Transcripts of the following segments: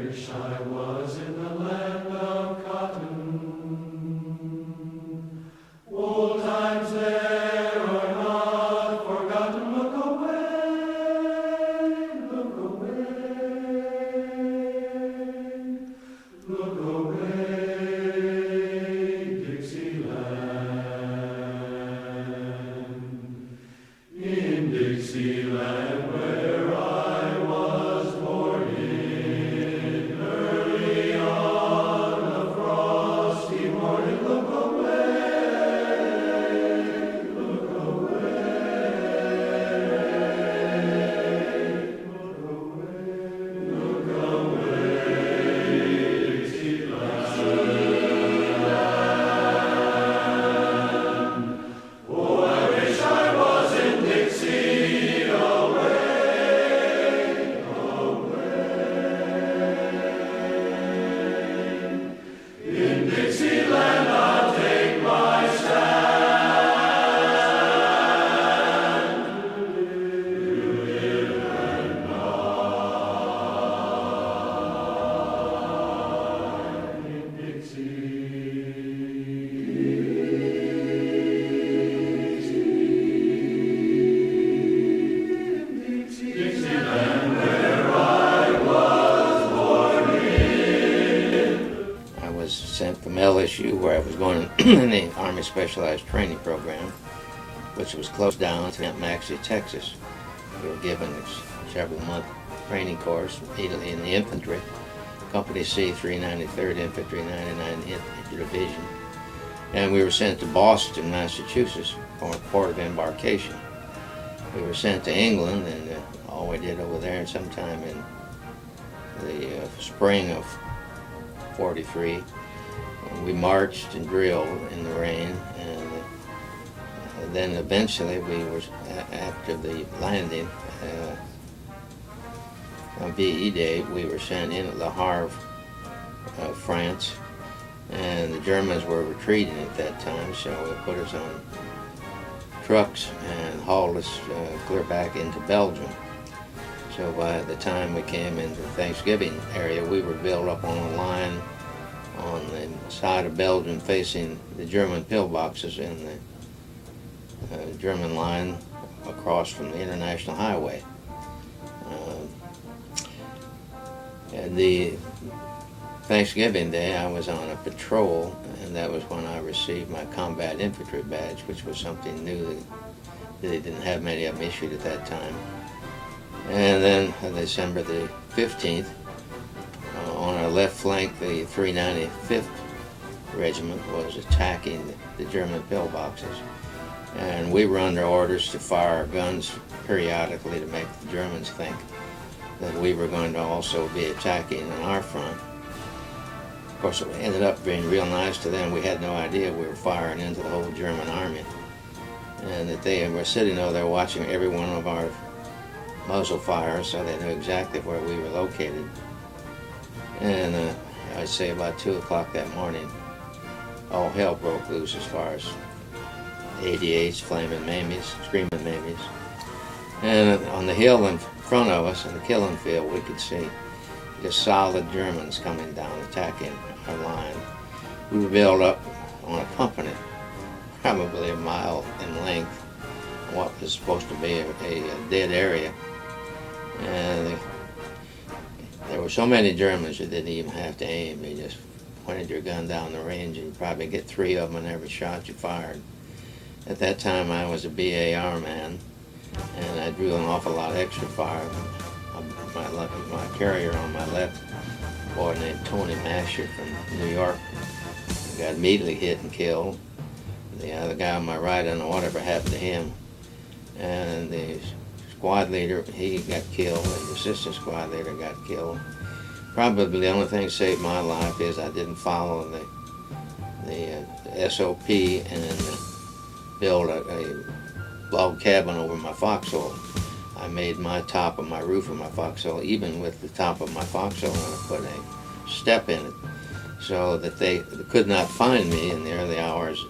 wish I was in the land of cotton. Old times there are not forgotten. Look away, look away, look away, Dixieland. In Dixieland where I was born in early on a frosty morning, look away, look away, look away, Dixieland. Oh, I wish I was in Dixie, away, away. In Dixieland I'll take my stand to live and die in Dixieland where I was born in. I was sent from LSU, where I was going in the Army Specialized Training Program, which was closed down, to Maxie, Texas. We were given a several-month training course, immediately in the infantry, Company C, 393rd Infantry, 99th Infantry Division. And we were sent to Boston, Massachusetts, for a port of embarkation. We were sent to England, and all we did over there sometime in the spring of '43, we marched and drilled in the rain, and then eventually we were, after the landing on VE Day, we were sent in at Le Havre, France, and the Germans were retreating at that time, so they put us on trucks and hauled us clear back into Belgium. So by the time we came into the Thanksgiving area, we were built up on a line on the side of Belgium facing the German pillboxes in the German line across from the International Highway. And the Thanksgiving Day, I was on a patrol, and that was when I received my combat infantry badge, which was something new that they didn't have many of them issued at that time. And then on December the 15th, on our left flank, the 395th Regiment was attacking the German pillboxes. And we were under orders to fire our guns periodically to make the Germans think that we were going to also be attacking on our front. Of course, it ended up being real nice to them. We had no idea we were firing into the whole German army, and that they were sitting over there watching every one of our muzzle fires, so they knew exactly where we were located. And I'd say about 2 o'clock that morning, all hell broke loose as far as 88s, flaming Mamies, screaming Mamies. And on the hill in front of us, in the killing field, we could see just solid Germans coming down, attacking our line. We were built up on a company, probably a mile in length, what was supposed to be a dead area. And there were so many Germans you didn't even have to aim. You just pointed your gun down the range, and you'd probably get 3 of them in every shot you fired. At that time, I was a BAR man, and I drew an awful lot of extra fire. My carrier on my left, a boy named Tony Masher from New York, got immediately hit and killed. The other guy on my right, I don't know whatever happened to him. And the squad leader, he got killed, and the assistant squad leader got killed. Probably the only thing that saved my life is I didn't follow the SOP and build a log cabin over my foxhole. I made my top of my roof of my foxhole, even with the top of my foxhole, and I put a step in it so that they could not find me in the early hours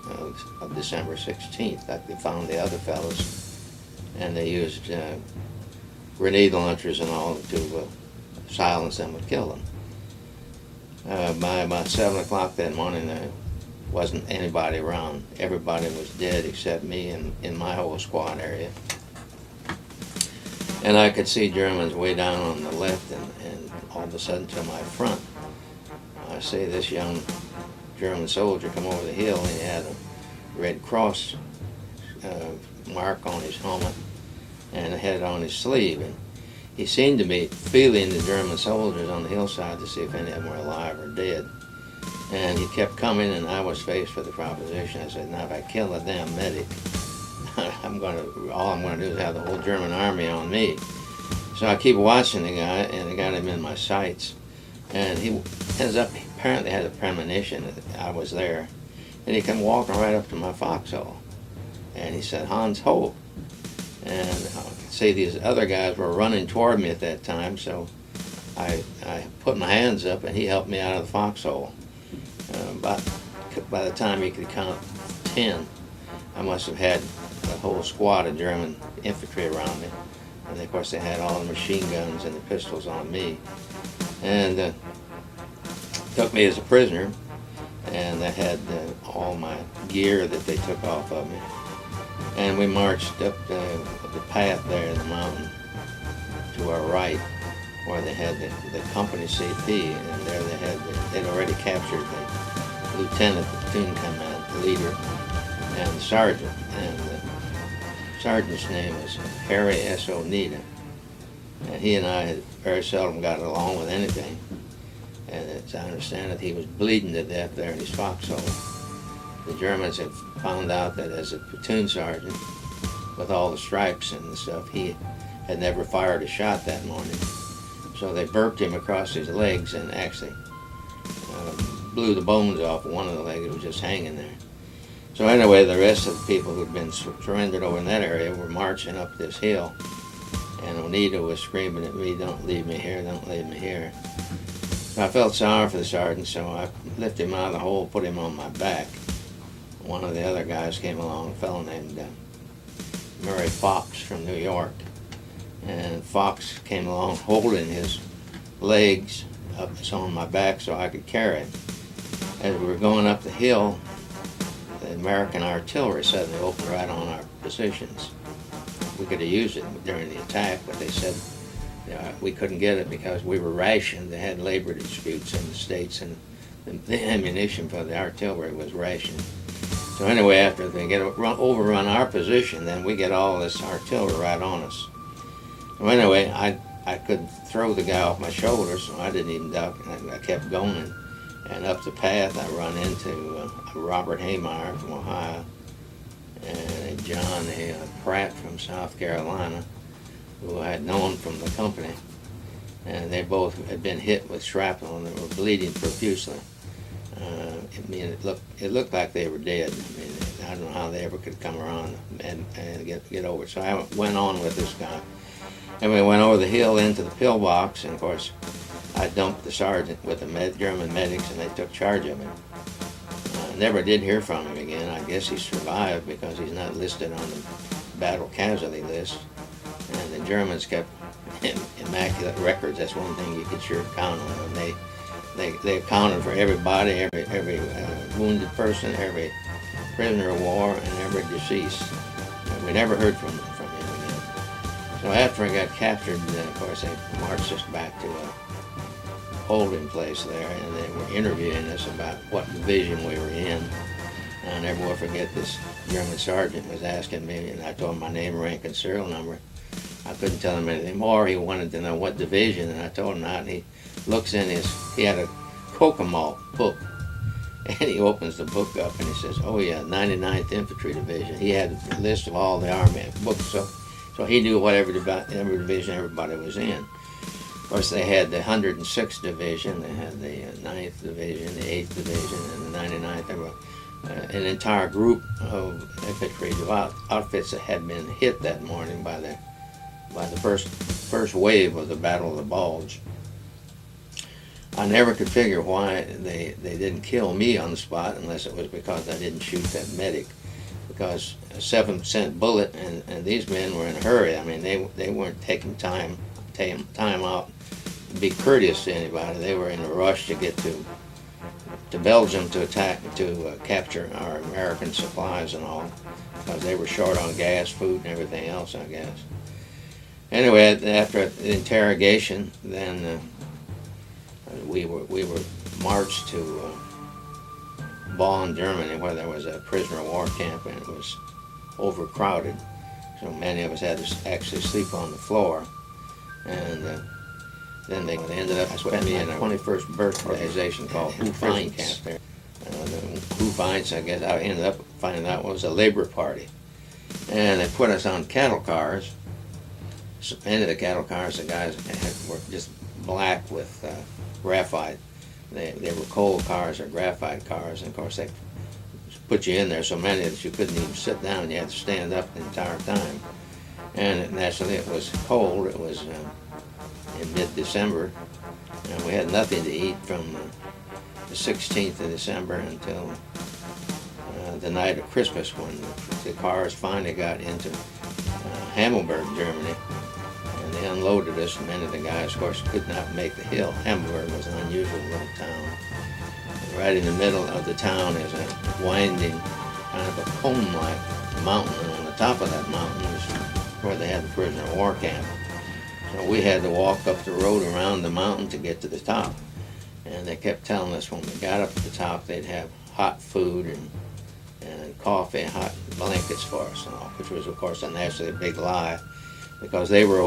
of December 16th. Like they found the other fellows, and they used grenade launchers and all to silence them and kill them. By about 7 o'clock that morning, there wasn't anybody around. Everybody was dead except me and in my whole squad area. And I could see Germans way down on the left, and all of a sudden to my front, I see this young German soldier come over the hill, and he had a Red Cross mark on his helmet and had it on his sleeve. And he seemed to be feeling the German soldiers on the hillside to see if any of them were alive or dead. And he kept coming, and I was faced with the proposition. I said, now if I kill a damn medic, all I'm going to do is have the whole German army on me. So I keep watching the guy, and I got him in my sights. And he ends up, he apparently had a premonition that I was there. And he come walking right up to my foxhole. And he said, Hans, hold. And I could see these other guys were running toward me at that time, so I put my hands up, and he helped me out of the foxhole. By the time he could count 10, I must have had a whole squad of German infantry around me. And of course they had all the machine guns and the pistols on me. And took me as a prisoner, and they had all my gear that they took off of me. And we marched up the path there in the mountain to our right, where they had the company CP, and there they'd already captured the lieutenant, the platoon command leader, and the sergeant. And the sergeant's name was Harry S. Oneida. And he and I had very seldom got along with anything. And as I understand it, he was bleeding to death there in his foxhole. The Germans had found out that as a platoon sergeant, with all the stripes and stuff, he had never fired a shot that morning. So they burped him across his legs and actually blew the bones off one of the legs that was just hanging there. So anyway, the rest of the people who'd been surrendered over in that area were marching up this hill. And Oneida was screaming at me, don't leave me here, don't leave me here. So I felt sorry for the sergeant, so I lifted him out of the hole, put him on my back. One of the other guys came along, a fellow named Murray Fox from New York. And Fox came along holding his legs up on my back so I could carry him. As we were going up the hill, the American artillery suddenly opened right on our positions. We could have used it during the attack, but they said we couldn't get it because we were rationed. They had labor disputes in the States, and the ammunition for the artillery was rationed. So anyway, after they overrun our position, then we get all this artillery right on us. So anyway, I could throw the guy off my shoulders, so I didn't even duck. I kept going. And up the path, I run into Robert Haymeyer from Ohio and John Pratt from South Carolina, who I had known from the company. And they both had been hit with shrapnel, and they were bleeding profusely. It looked like they were dead. I mean, I don't know how they ever could come around and get over it. So I went on with this guy. And we went over the hill into the pillbox, and of course, I dumped the sergeant with the German medics, and they took charge of him. I never did hear from him again. I guess he survived because he's not listed on the battle casualty list. And the Germans kept immaculate records. That's one thing you could sure count on. And they accounted for everybody, every wounded person, every prisoner of war, and every deceased. And we never heard from him again. So after I got captured, of course, they marched us back to a holding place there, and they were interviewing us about what division we were in. And I never will forget, this German sergeant was asking me, and I told him my name, rank, and serial number. I couldn't tell him anything more. He wanted to know what division, and I told him that, and he looks in he had a Kokomo book, and he opens the book up, and he says, oh yeah, 99th Infantry Division. He had a list of all the Army books, so he knew what every division everybody was in. Of course, they had the 106th Division, they had the 9th Division, the 8th Division, and the 99th. There were an entire group of infantry outfits that had been hit that morning by the first wave of the Battle of the Bulge. I never could figure why they didn't kill me on the spot, unless it was because I didn't shoot that medic. Because a 7-cent bullet, and these men were in a hurry. I mean, they weren't taking time out be courteous to anybody. They were in a rush to get to Belgium to capture our American supplies and all, because they were short on gas, food, and everything else, I guess. Anyway, after the interrogation, then we were marched to Bonn, Germany, where there was a prisoner of war camp, and it was overcrowded. So many of us had to actually sleep on the floor. And then they ended up putting me in a 21st birthday organization called Who Finds camp there. Who Finds, I guess, I ended up finding out was a labor party. And they put us on cattle cars. So many of the cattle cars, the guys were just black with graphite. They were coal cars or graphite cars, and of course they put you in there so many that you couldn't even sit down. You had to stand up the entire time. And naturally it was cold. It was in mid-December, and we had nothing to eat from the 16th of December until the night of Christmas, when the cars finally got into Hammelburg, Germany, and they unloaded us. And many of the guys, of course, could not make the hill. Hammelburg was an unusual little town. Right in the middle of the town is a winding, kind of a cone-like mountain, and on the top of that mountain is where they had the prisoner of war camp. So we had to walk up the road around the mountain to get to the top. And they kept telling us when we got up to the top, they'd have hot food and coffee and hot blankets for us, and all, which was, of course, naturally a big lie, because they were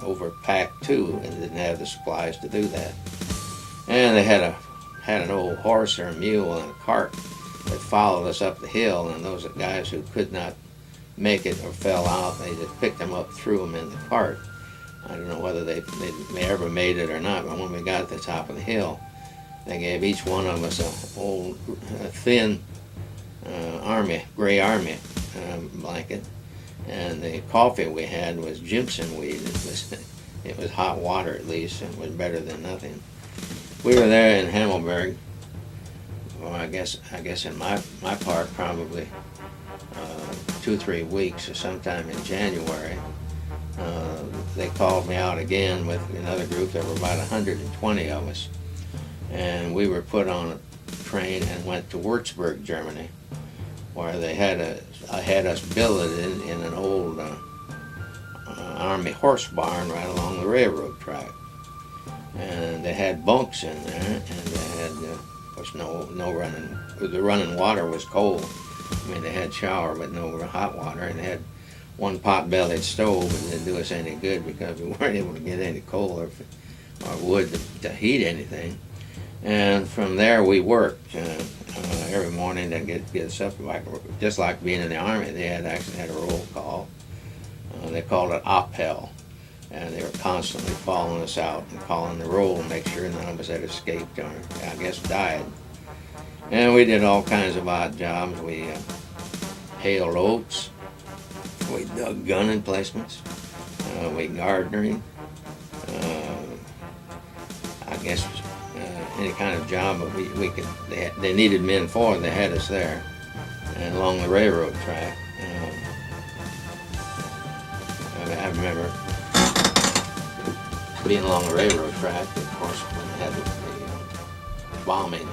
overpacked too and didn't have the supplies to do that. And they had an old horse or a mule and a cart that followed us up the hill, and those guys who could not make it or fell out, they just picked them up, threw them in the cart. I don't know whether they ever made it or not, but when we got to the top of the hill, they gave each one of us a thin gray army blanket, and the coffee we had was Jimson weed. It was hot water, at least, and it was better than nothing. We were there in Hammelburg. Well, I guess in my part, probably 2 or 3 weeks, or sometime in January. They called me out again with another group. There were about 120 of us, and we were put on a train and went to Würzburg, Germany, where they had us billeted in an old army horse barn right along the railroad track. And they had bunks in there, and they had, of course, no running. The running water was cold. I mean, they had shower, but no hot water, and they had one pot-bellied stove, and it didn't do us any good because we weren't able to get any coal or wood to heat anything. And from there we worked every morning to get us up, just like being in the army. They actually had a roll call. They called it Appell. And they were constantly following us out and calling the roll to make sure none of us had escaped or, I guess, died. And we did all kinds of odd jobs. We hailed oats. We dug gun emplacements. We gardening. I guess any kind of job that we could. They needed men for, and they had us there. And along the railroad track. I remember being along the railroad track. Of course, when we had the bombing,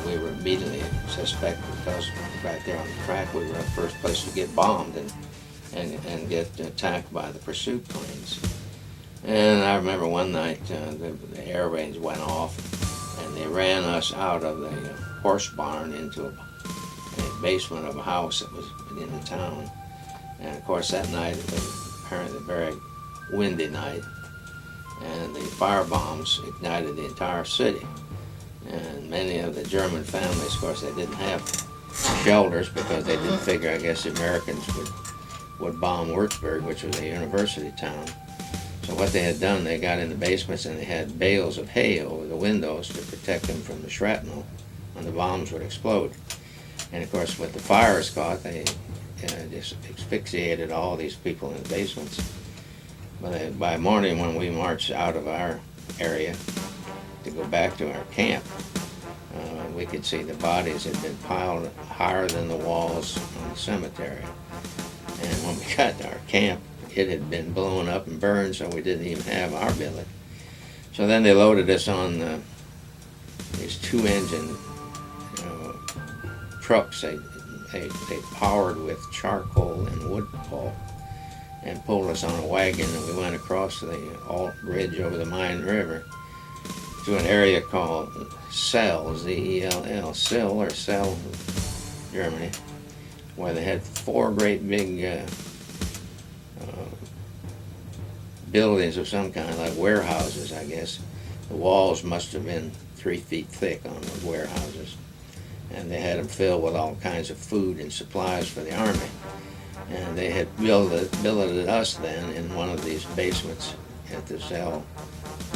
we were immediately suspected, because right there on the track we were the first place to get bombed and get attacked by the pursuit planes. And I remember one night the air raids went off, and they ran us out of the horse barn into a basement of a house that was in the town. And of course that night it was apparently a very windy night, and the fire bombs ignited the entire city. And many of the German families, of course, they didn't have shelters because they didn't figure, I guess, the Americans would bomb Würzburg, which was a university town. So what they had done, they got in the basements and they had bales of hay over the windows to protect them from the shrapnel when the bombs would explode. And of course, with the fires caught, they just asphyxiated all these people in the basements. But by morning, when we marched out of our area to go back to our camp, we could see the bodies had been piled higher than the walls on the cemetery. And when we got to our camp, it had been blown up and burned, so we didn't even have our billet. So then they loaded us on these two-engine trucks. They powered with charcoal and wood pulp, and pulled us on a wagon, and we went across the Alt Bridge over the Main River to an area called Cell, Z-E-L-L, Sill or Cell, Germany, where they had four great big buildings of some kind, like warehouses, I guess. The walls must have been 3 feet thick on those warehouses, and they had them filled with all kinds of food and supplies for the army. And they had billeted us then in one of these basements at the Cell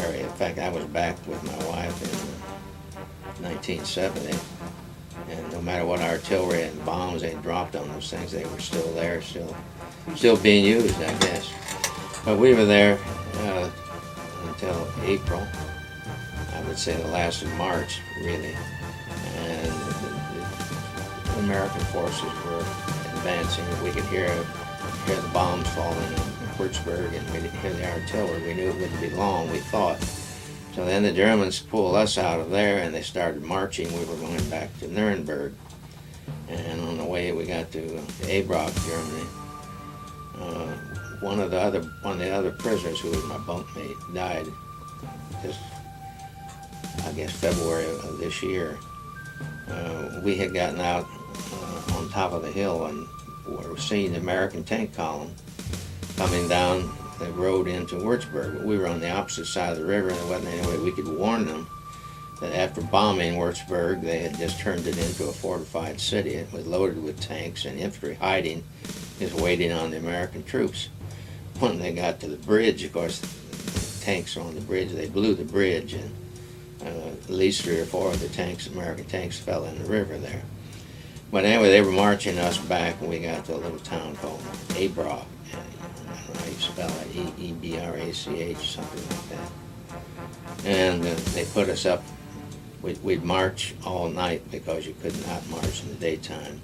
area. In fact, I was back with my wife in 1970, and no matter what artillery and bombs they dropped on those things, they were still there, still being used, I guess. But we were there until April, I would say the last of March, really. And the American forces were advancing. We could hear the bombs falling in Würzburg, and we could hear the artillery. We knew it wouldn't be long, we thought. So then the Germans pulled us out of there, and they started marching. We were going back to Nuremberg. And on the way, we got to Ebrach, Germany. One of the other prisoners, who was my bunkmate, died just, I guess, February of this year. We had gotten out on top of the hill, and we were seeing the American tank column coming down the road into Würzburg. But we were on the opposite side of the river, and there wasn't any way we could warn them that after bombing Würzburg, they had just turned it into a fortified city. It was loaded with tanks and infantry hiding, just waiting on the American troops. When they got to the bridge, of course, the tanks on the bridge, they blew the bridge, and at least 3 or 4 of the tanks, American tanks, fell in the river there. But anyway, they were marching us back, and we got to a little town called Ebrach. I don't know how you spell it, E-B-R-A-C-H, something like that. And they put us up. We'd march all night because you could not march in the daytime.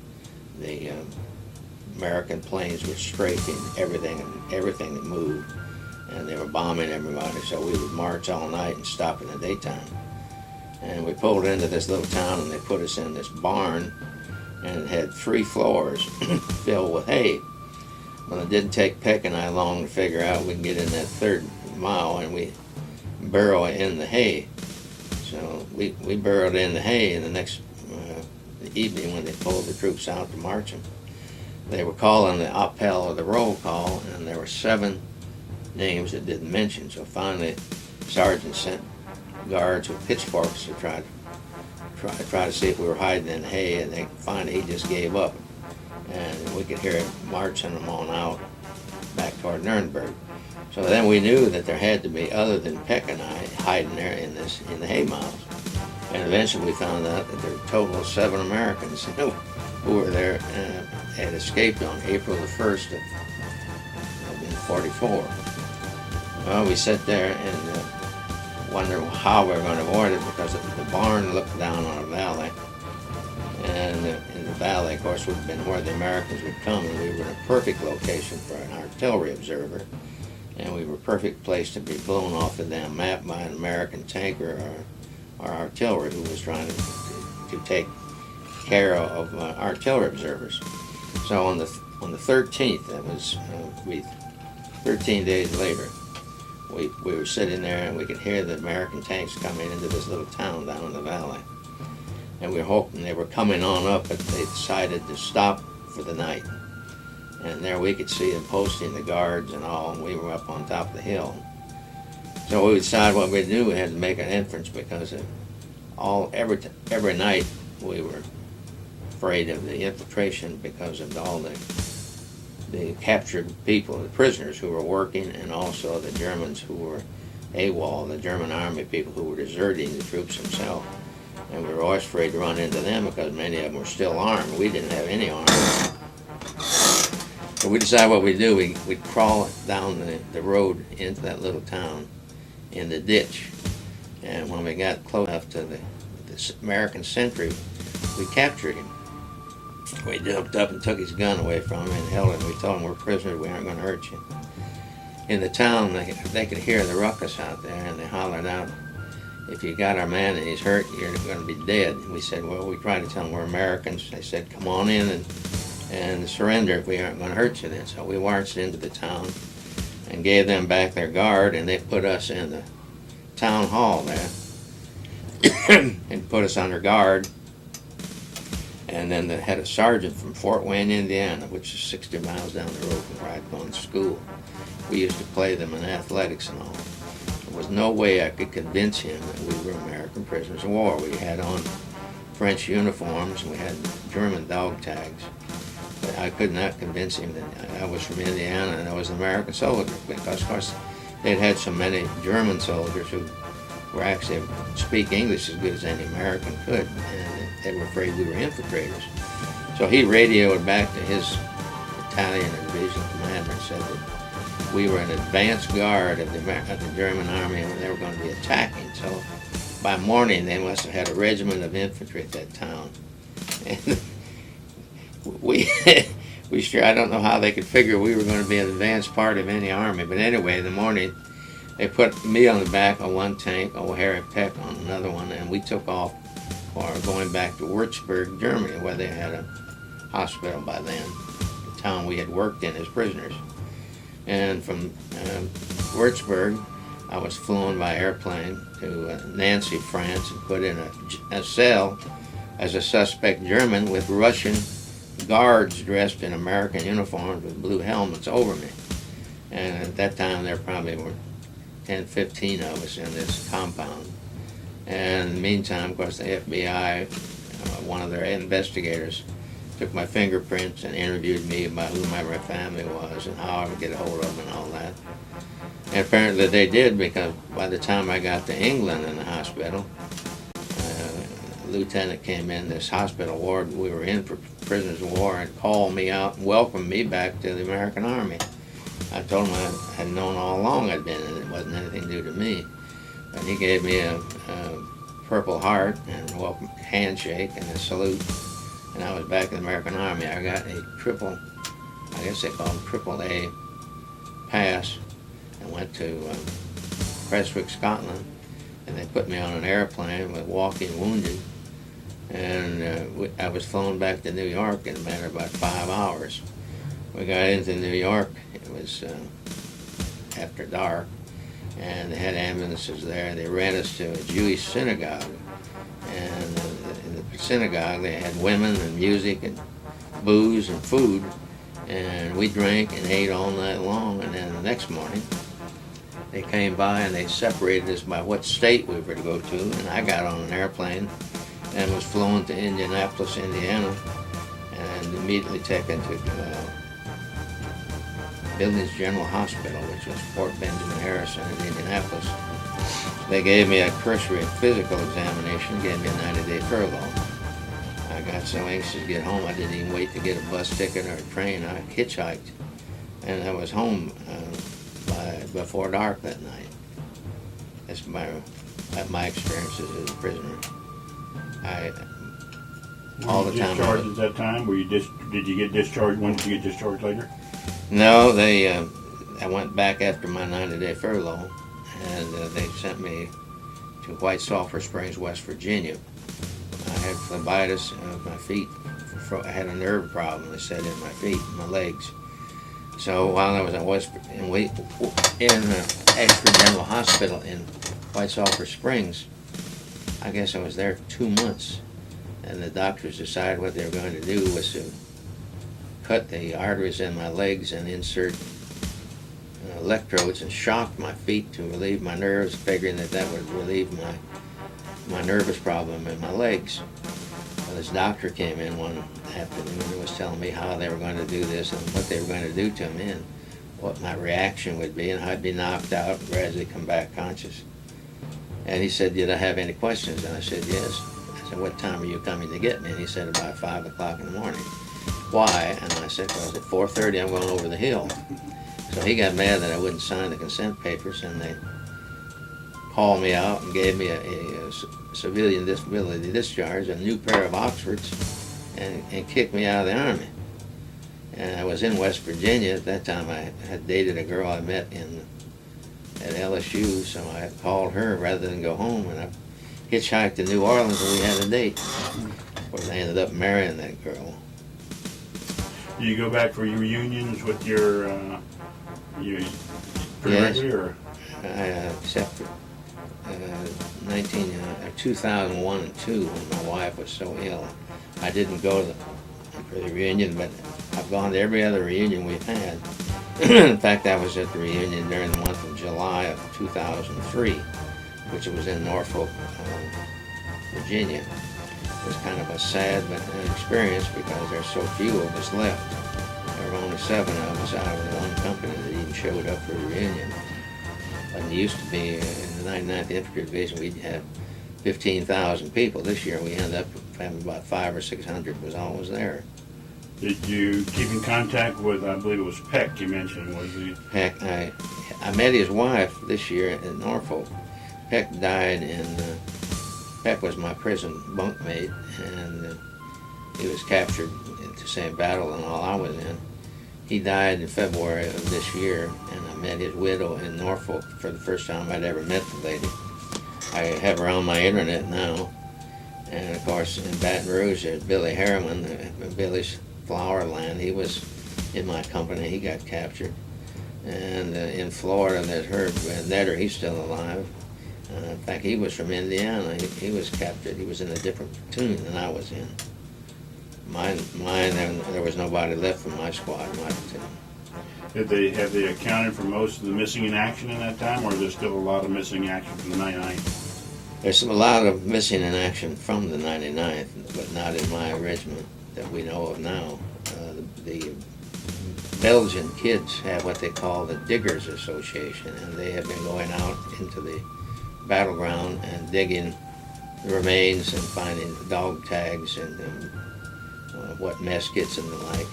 The American planes were strafing everything that moved, and they were bombing everybody, so we would march all night and stop in the daytime. And we pulled into this little town, and they put us in this barn, and it had 3 floors filled with hay. Well, it didn't take Peck and I long to figure out we can get in that 3rd mile, and we burrow in the hay. So we burrowed in the hay, and the next evening when they pulled the troops out to march them, they were calling the appel or the roll call, and there were 7 names that didn't mention. So finally, sergeant sent guards with pitchforks to try to see if we were hiding in the hay, and they finally he just gave up, and we could hear him marching them on out back toward Nuremberg. So then we knew that there had to be, other than Peck and I, hiding there in the hay mounds. And eventually we found out that there were a total of 7 Americans who were there and had escaped on April the 1st of 44. Well, we sat there and wondered how we were going to avoid it, because the barn looked down on a valley. And in the valley, of course, would have been where the Americans would come, and we were in a perfect location for an artillery observer. And we were a perfect place to be blown off the damn map by an American tanker or artillery who was trying to take care of artillery observers. So on the 13th, that was 13 days later, we were sitting there, and we could hear the American tanks coming into this little town down in the valley. And we were hoping they were coming on up, but they decided to stop for the night. And there we could see them posting the guards and all, and we were up on top of the hill. So we decided what we'd do. We had to make an entrance, because every night we were afraid of the infiltration because of all the captured people, the prisoners who were working, and also the Germans who were AWOL, the German army people who were deserting the troops themselves. And we were always afraid to run into them, because many of them were still armed. We didn't have any arms. So we decided what we'd do. We'd crawl down the road into that little town in the ditch. And when we got close enough to the American sentry, we captured him. We jumped up and took his gun away from him and held him. We told him, we're prisoners, we aren't going to hurt you. In the town, they could hear the ruckus out there, and they hollered out, if you got our man and he's hurt, you're going to be dead. We said, well, we tried to tell them we're Americans. They said, come on in and surrender if we aren't going to hurt you then. So we marched into the town and gave them back their guard, and they put us in the town hall there and put us under guard. And then they had a sergeant from Fort Wayne, Indiana, which is 60 miles down the road from where I'd gone to school. We used to play them in athletics and all. There was no way I could convince him that we were American prisoners of war. We had on French uniforms, and we had German dog tags. But I could not convince him that I was from Indiana and I was an American soldier, because, of course, they'd had so many German soldiers who were actually speak English as good as any American could, and they were afraid we were infiltrators. So he radioed back to his battalion and division commander and said that we were an advance guard of the German army and they were going to be attacking. So by morning they must have had a regiment of infantry at that town. And we sure, I don't know how they could figure we were going to be an advance part of any army, but anyway, in the morning they put me on the back of one tank, Harry Peck on another one, and we took off for going back to Würzburg, Germany, where they had a hospital by then, the town we had worked in as prisoners. And from Würzburg, I was flown by airplane to Nancy, France, and put in a cell as a suspect German with Russian guards dressed in American uniforms with blue helmets over me. And at that time, there probably were 10, 15 of us in this compound. And in the meantime, of course, the FBI, one of their investigators, took my fingerprints and interviewed me about who my family was and how I would get a hold of them and all that. And apparently they did, because by the time I got to England in the hospital, a lieutenant came in, this hospital ward we were in for prisoners of war, and called me out and welcomed me back to the American Army. I told him I had known all along I'd been in it. It wasn't anything new to me. And he gave me a Purple Heart and a welcome handshake and a salute. And I was back in the American Army. I got a I guess they call them AAA pass, and went to Prestwick, Scotland. And they put me on an airplane with walking wounded. And I was flown back to New York in a matter of about 5 hours. We got into New York. It was after dark, and they had ambulances there. They ran us to a Jewish synagogue, and in the synagogue they had women and music and booze and food, and we drank and ate all night long. And then the next morning they came by and they separated us by what state we were to go to, and I got on an airplane and was flown to Indianapolis, Indiana, and immediately taken to Buildings General Hospital, which was Fort Benjamin Harrison in Indianapolis. They gave me a cursory physical examination, gave me a 90-day furlough. I got so anxious to get home, I didn't even wait to get a bus ticket or a train. I hitchhiked, and I was home before dark that night. That's my experiences as a prisoner. All the time. Discharged at that time? Did you get discharged? When did you get discharged later? No, I went back after my 90-day furlough, and they sent me to White Sulphur Springs, West Virginia. I had phlebitis of my feet. I had a nerve problem, they said, in my feet, my legs. So while I was in Extraordinare General Hospital in White Sulphur Springs, I guess I was there for 2 months, and the doctors decided what they were going to do was to cut the arteries in my legs and insert electrodes and shock my feet to relieve my nerves, figuring that would relieve my nervous problem in my legs. Well, this doctor came in one afternoon and was telling me how they were going to do this and what they were going to do to me and what my reaction would be, and how I'd be knocked out and gradually come back conscious. And he said, did I have any questions? And I said, yes. I said, what time are you coming to get me? And he said, about 5 o'clock in the morning. Why? And I said, well, at 4:30 I'm going over the hill. So he got mad that I wouldn't sign the consent papers, and they called me out and gave me a civilian disability discharge, a new pair of Oxfords, and kicked me out of the Army. And I was in West Virginia at that time. I had dated a girl I met at LSU, so I called her rather than go home, and I hitchhiked to New Orleans, and we had a date. Of course, I ended up marrying that girl. Do you go back for your reunions with your pretty Yes. regularly, or? Except for 2001 and 2, when my wife was so ill. I didn't go for the reunion, but I've gone to every other reunion we've had. In fact, I was at the reunion during the month of July of 2003, which was in Norfolk, Virginia. It was kind of a sad experience because there's so few of us left. There were only 7 of us out of the one company that even showed up for the reunion. And it used to be in the 99th Infantry Division, we'd have 15,000 people. This year we ended up having about 500 or 600 was always there. Did you keep in contact with, I believe it was Peck you mentioned, was he? Peck, I met his wife this year in Norfolk. Peck died Peck was my prison bunkmate, and he was captured in the same battle and all I was in. He died in February of this year, and I met his widow in Norfolk for the first time I'd ever met the lady. I have her on my internet now. And of course, in Baton Rouge, there's Billy Harriman, Billy's Flower Land. He was in my company. He got captured. And in Florida, there's Herb Netter. He's still alive. In fact, he was from Indiana. He was captured. He was in a different platoon than I was in. Mine, there was nobody left from my squad, my platoon. Have they accounted for most of the missing in action in that time, or is there still a lot of missing action from the 99th? There's a lot of missing in action from the 99th, but not in my regiment that we know of now. The Belgian kids have what they call the Diggers Association, and they have been going out into the battleground and digging the remains and finding dog tags and what mess kits and the like.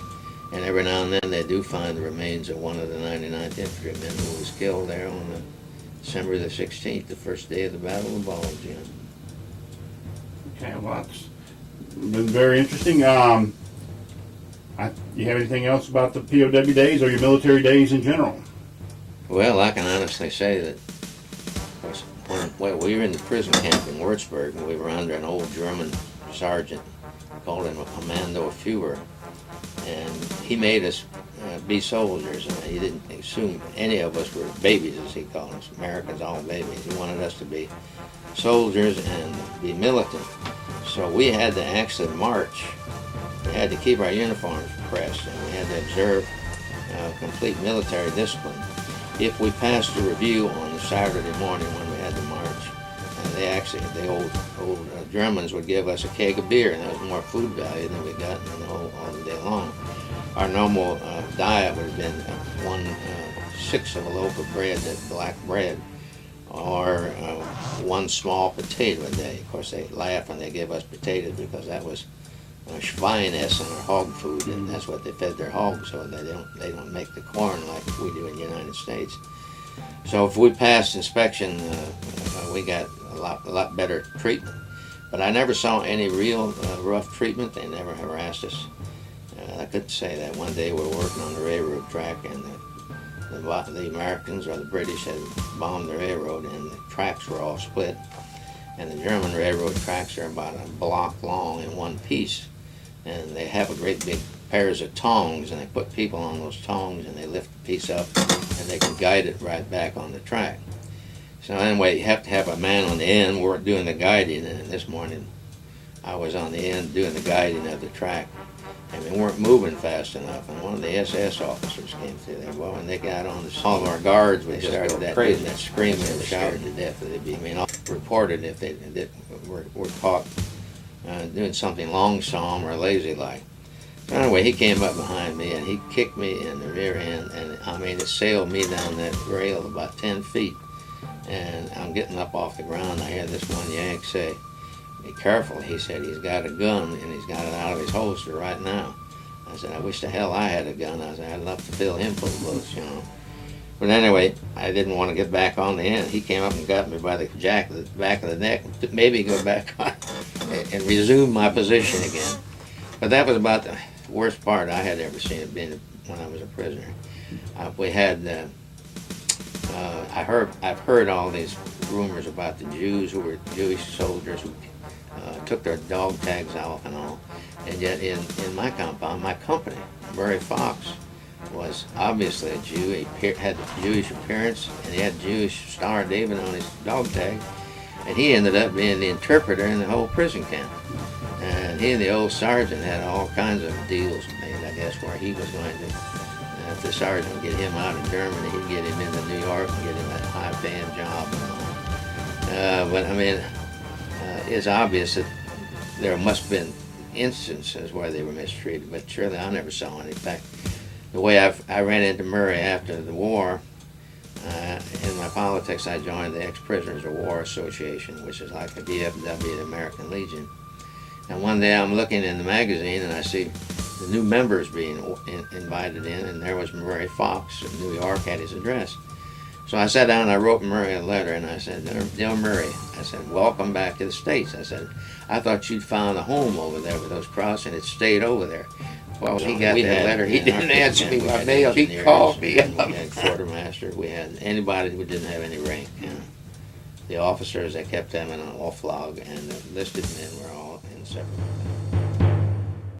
And every now and then they do find the remains of one of the 99th Infantrymen who was killed there on December the 16th, the first day of the Battle of Bulge. Yeah. Okay, well, that's been very interesting. You have anything else about the POW days or your military days in general? Well, I can honestly say that when we were in the prison camp in Würzburg, and we were under an old German sergeant, called him a Commando Führer, and he made us be soldiers, and he didn't assume any of us were babies, as he called us. Americans, all babies. He wanted us to be soldiers and be militant. So we had to actually march. We had to keep our uniforms pressed, and we had to observe complete military discipline. If we passed a review on a Saturday morning when we had to march, the old Germans would give us a keg of beer, and there was more food value than we got all the day long. Our normal diet would have been 1/6 of a loaf of bread, that black bread, or 1 small potato a day. Of course, they laugh when they give us potatoes because that was Schweinessen, or hog food, and that's what they fed their hogs, so they don't make the corn like we do in the United States. So if we passed inspection, we got a lot better treatment. But I never saw any real rough treatment. They never harassed us. I could say that one day we were working on the railroad track, and the Americans or the British had bombed the railroad, and the tracks were all split. And the German railroad tracks are about a block long in one piece, and they have a great big pairs of tongs, and they put people on those tongs, and they lift the piece up, and they can guide it right back on the track. So anyway, you have to have a man on the end doing the guiding, and this morning I was on the end doing the guiding of the track, and we weren't moving fast enough, and one of the SS officers came through there. Well, when they got on all of our guards, we started doing that screaming and shouting to death. They'd be reported if they were caught doing something longsome or lazy-like. So anyway, he came up behind me, and he kicked me in the rear end, and it sailed me down that rail about 10 feet. And I'm getting up off the ground. I hear this one Yank say, "Be careful," he said. "He's got a gun, and he's got it out of his holster right now." I said, "I wish the hell I had a gun." I said, "I'd love to fill him full of bullets, you know." But anyway, I didn't want to get back on the end. He came up and got me by the back of the neck, maybe go back on and resume my position again. But that was about the worst part I had ever seen it being when I was a prisoner. We had, I've heard all these rumors about the Jews who were Jewish soldiers who took their dog tags off and all. And yet in my compound, my company, Murray Fox, was obviously a Jew. He had a Jewish appearance, and he had Jewish Star of David on his dog tag. And he ended up being the interpreter in the whole prison camp. And he and the old sergeant had all kinds of deals made, I guess, where he was going to, if the sergeant would get him out of Germany, he'd get him into New York and get him a high-paying job and all. But I mean, it's obvious that there must have been instances where they were mistreated, but surely I never saw any. In fact, the way I ran into Murray after the war, in my politics, I joined the Ex-Prisoners of War Association, which is like the VFW, the American Legion. And one day I'm looking in the magazine and I see the new members being invited in, and there was Murray Fox in New York, had his address. So I sat down and I wrote Murray a letter, and I said, "Dear Murray," I said, "welcome back to the States." I said, "I thought you'd found a home over there with those cross, and it stayed over there." Well, he got that letter. He didn't answer me by mail. He called me up. We had quartermaster. We had anybody who didn't have any rank. You know. The officers, they kept them in an off log, and the enlisted men were all in separate.